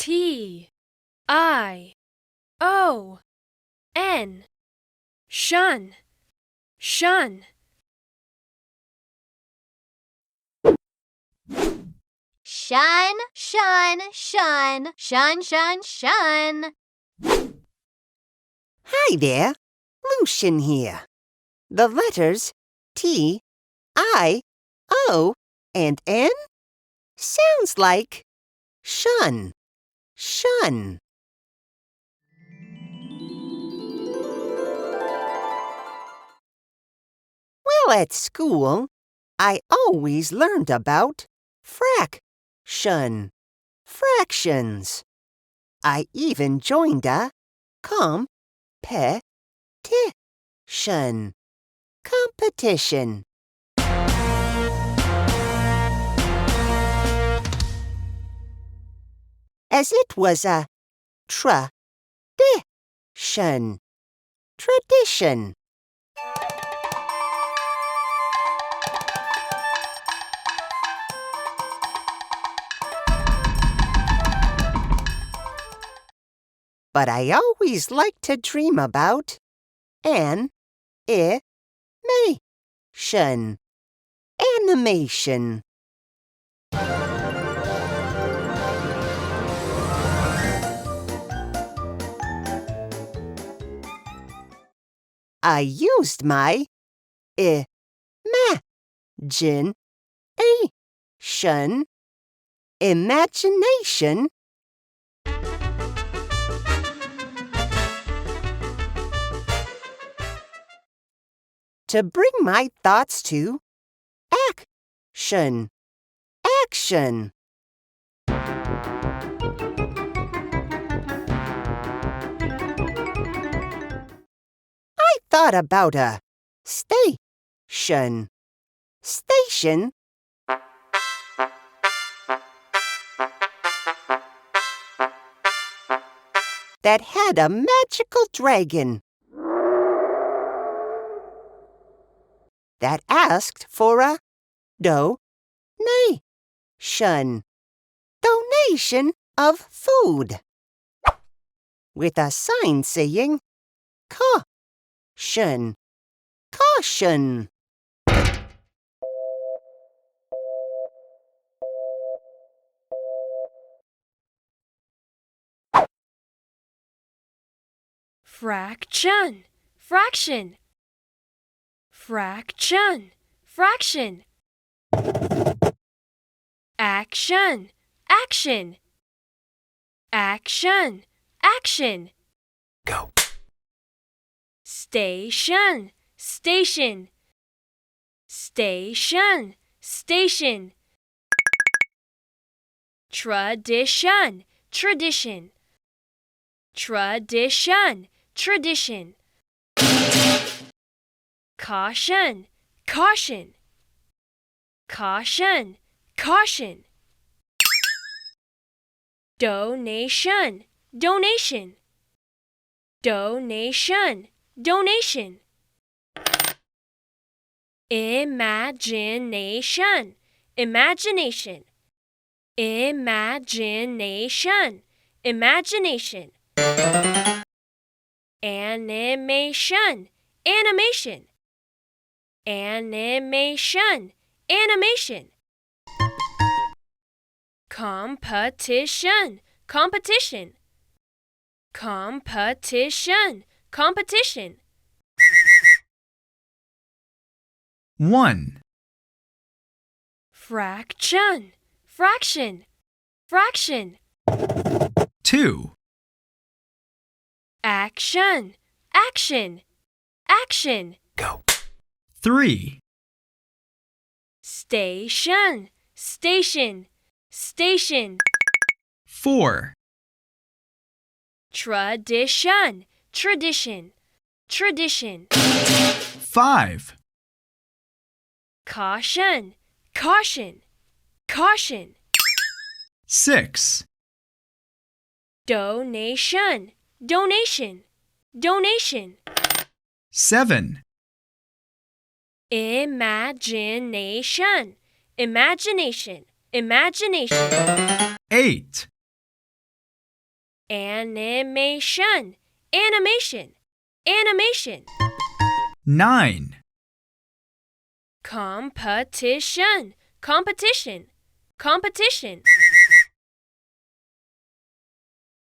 T-I-O-N. Shun, shun. Shun, shun, shun, shun, shun, shun. Hi there, Lucian here. The letters T, I, O, and N sounds like shun, shun. Well, at school, I always learned about fraction, fractions. I even joined a competition. As it was a tradition. But I always liked to dream about animation. Animation. I used my imagination to bring my thoughts to action. Action. I thought about a station. Station. That had a magical dragon that asked for a donation of food, with a sign saying, caution, caution. Fraction, fraction. Fraction, fraction. Action, action. Action, action. Go. Station, station. Station, station. Tradition, tradition. Tradition, tradition. Caution, caution. Caution, caution. Donation, donation. Donation, donation. Imagination, imagination. Imagination, imagination. Animation, animation. Animation, animation. Competition, competition. Competition, competition. 1, Fraction, fraction, fraction. 2, Action, action, action. Go. 3, Station, station, station. 4, Tradition, tradition, tradition. 5, Caution, caution, caution. 6, Donation, donation, donation. 7, Imagination, imagination, imagination. 8, Animation, animation, animation. 9, Competition, competition, competition.